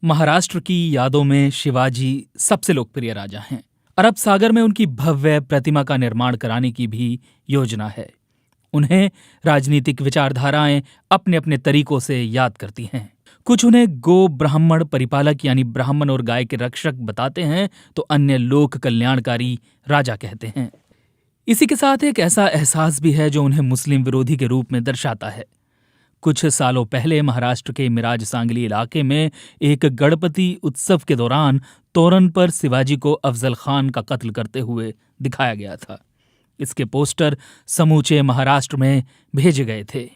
महाराष्ट्र की यादों में शिवाजी सबसे लोकप्रिय राजा हैं। अरब सागर में उनकी भव्य प्रतिमा का निर्माण कराने की भी योजना है। उन्हें राजनीतिक विचारधाराएं अपने अपने तरीकों से याद करती हैं। कुछ उन्हें गो ब्राह्मण परिपालक यानी ब्राह्मण और गाय के रक्षक बताते हैं, तो अन्य लोक कल्याणकारी राजा कहते हैं। इसी के साथ एक ऐसा एहसास भी है जो उन्हें मुस्लिम विरोधी के रूप में दर्शाता है। कुछ सालों पहले महाराष्ट्र के मिराज सांगली इलाके में एक गणपति उत्सव के दौरान तोरण पर शिवाजी को अफजल खान का कत्ल करते हुए दिखाया गया था। इसके पोस्टर समूचे महाराष्ट्र में भेजे गए थे।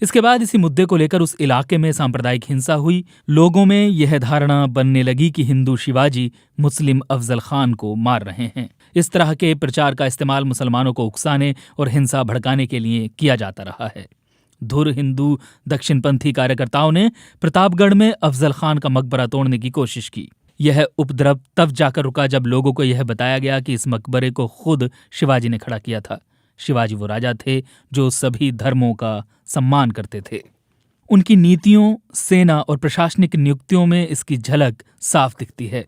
इसके बाद इसी मुद्दे को लेकर उस इलाके में सांप्रदायिक हिंसा हुई। लोगों में यह धारणा बनने लगी कि हिंदू शिवाजी मुस्लिम अफजल खान को मार रहे हैं। इस तरह के प्रचार का इस्तेमाल मुसलमानों को उकसाने और हिंसा भड़काने के लिए किया जाता रहा है। धुर हिंदू दक्षिणपंथी कार्यकर्ताओं ने प्रतापगढ़ में अफजल खान का मकबरा तोड़ने की कोशिश की। यह उपद्रव तब जाकर रुका जब लोगों को यह बताया गया कि इस मकबरे को खुद शिवाजी ने खड़ा किया था। शिवाजी वो राजा थे जो सभी धर्मों का सम्मान करते थे। उनकी नीतियों, सेना और प्रशासनिक नियुक्तियों में इसकी झलक साफ दिखती है।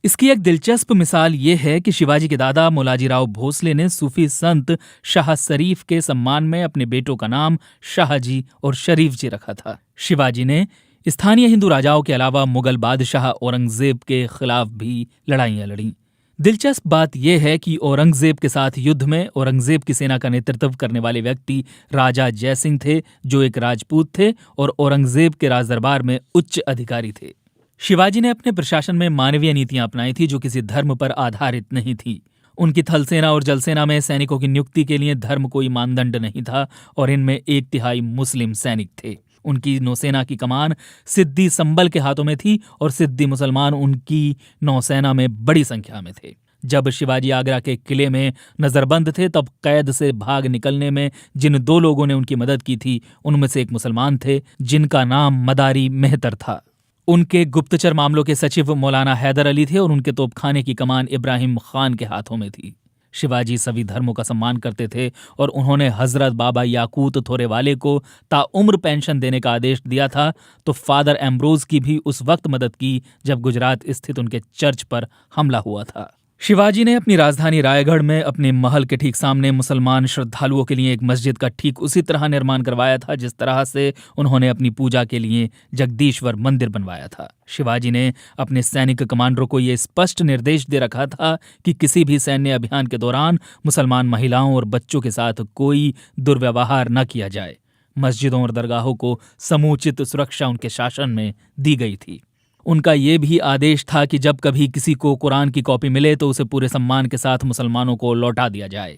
इसकी एक दिलचस्प मिसाल ये है कि शिवाजी के दादा मोलाजीराव भोसले ने सूफी संत शाह शरीफ के सम्मान में अपने बेटों का नाम शाहजी और शरीफ जी रखा था। शिवाजी ने स्थानीय हिंदू राजाओं के अलावा मुगल बादशाह औरंगजेब के खिलाफ भी लड़ाइयां लड़ी। दिलचस्प बात यह है कि औरंगजेब के साथ युद्ध में औरंगजेब की सेना का नेतृत्व करने वाले व्यक्ति राजा जयसिंह थे, जो एक राजपूत थे और औरंगजेब के राजदरबार में उच्च अधिकारी थे। शिवाजी ने अपने प्रशासन में मानवीय नीतियां अपनाई थी जो किसी धर्म पर आधारित नहीं थी। उनकी थल सेना और जल सेना में सैनिकों की नियुक्ति के लिए धर्म कोई मानदंड नहीं था और इनमें 1/3 मुस्लिम सैनिक थे। उनकी नौसेना की कमान सिद्दी संबल के हाथों में थी और सिद्दी मुसलमान उनकी नौसेना में बड़ी संख्या में थे। जब शिवाजी आगरा के किले में नजरबंद थे तब कैद से भाग निकलने में जिन 2 लोगों ने उनकी मदद की थी उनमें से एक मुसलमान थे जिनका नाम मदारी मेहतर था। उनके गुप्तचर मामलों के सचिव मौलाना हैदर अली थे और उनके तोपखाने की कमान इब्राहिम खान के हाथों में थी। शिवाजी सभी धर्मों का सम्मान करते थे और उन्होंने हजरत बाबा याकूत थोरेवाले को ताउम्र पेंशन देने का आदेश दिया था, तो फादर एम्ब्रोज की भी उस वक्त मदद की जब गुजरात स्थित उनके चर्च पर हमला हुआ था। शिवाजी ने अपनी राजधानी रायगढ़ में अपने महल के ठीक सामने मुसलमान श्रद्धालुओं के लिए एक मस्जिद का ठीक उसी तरह निर्माण करवाया था जिस तरह से उन्होंने अपनी पूजा के लिए जगदीश्वर मंदिर बनवाया था। शिवाजी ने अपने सैनिक कमांडरों को यह स्पष्ट निर्देश दे रखा था कि किसी भी सैन्य अभियान के दौरान मुसलमान महिलाओं और बच्चों के साथ कोई दुर्व्यवहार न किया जाए। मस्जिदों और दरगाहों को समुचित सुरक्षा उनके शासन में दी गई थी। उनका ये भी आदेश था कि जब कभी किसी को कुरान की कॉपी मिले तो उसे पूरे सम्मान के साथ मुसलमानों को लौटा दिया जाए।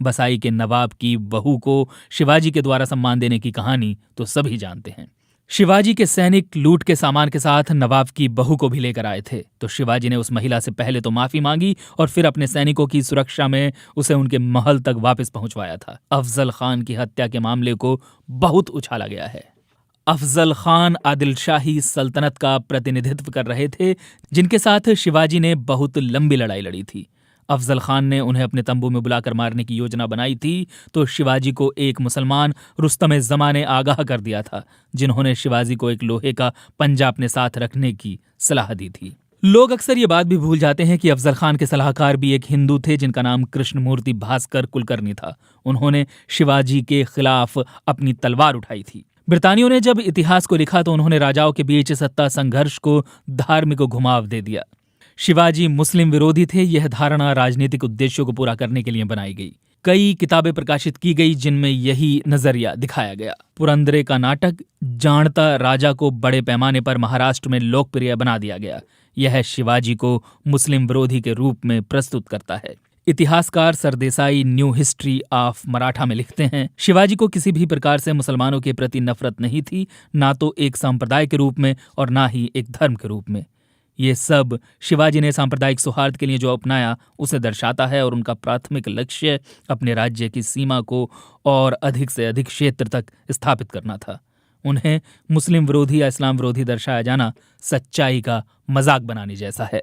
बसाई के नवाब की बहू को शिवाजी के द्वारा सम्मान देने की कहानी तो सभी जानते हैं। शिवाजी के सैनिक लूट के सामान के साथ नवाब की बहू को भी लेकर आए थे, तो शिवाजी ने उस महिला से पहले तो माफी मांगी और फिर अपने सैनिकों की सुरक्षा में उसे उनके महल तक वापस पहुंचवाया था। अफजल खान की हत्या के मामले को बहुत उछाला गया है। अफजल खान आदिलशाही सल्तनत का प्रतिनिधित्व कर रहे थे जिनके साथ शिवाजी ने बहुत लंबी लड़ाई लड़ी थी। अफजल खान ने उन्हें अपने तंबू में बुलाकर मारने की योजना बनाई थी, तो शिवाजी को एक मुसलमान रुस्तम जमा ने आगाह कर दिया था, जिन्होंने शिवाजी को एक लोहे का पंजा अपने साथ रखने की सलाह दी थी। लोग अक्सर ये बात भी भूल जाते हैं कि अफजल खान के सलाहकार भी एक हिंदू थे जिनका नाम कृष्णमूर्ति भास्कर कुलकर्णी था। उन्होंने शिवाजी के खिलाफ अपनी तलवार उठाई थी। ब्रितानियों ने जब इतिहास को लिखा तो उन्होंने राजाओं के बीच सत्ता संघर्ष को धार्मिक घुमाव दे दिया। शिवाजी मुस्लिम विरोधी थे, यह धारणा राजनीतिक उद्देश्यों को पूरा करने के लिए बनाई गई। कई किताबें प्रकाशित की गई जिनमें यही नजरिया दिखाया गया। पुरंदरे का नाटक जानता राजा को बड़े पैमाने पर महाराष्ट्र में लोकप्रिय बना दिया गया। यह शिवाजी को मुस्लिम विरोधी के रूप में प्रस्तुत करता है। इतिहासकार Sardesai new history of Maratha में लिखते हैं, शिवाजी को किसी भी प्रकार से मुसलमानों के प्रति नफरत नहीं थी, ना तो एक संप्रदाय के रूप में और ना ही एक धर्म के रूप में। ये सब शिवाजी ने सांप्रदायिक सौहार्द के लिए जो अपनाया उसे दर्शाता है और उनका प्राथमिक लक्ष्य अपने राज्य की सीमा को और अधिक से अधिक क्षेत्र तक स्थापित करना था। उन्हें मुस्लिम विरोधी या इस्लाम विरोधी दर्शाया जाना सच्चाई का मजाक बनाने जैसा है।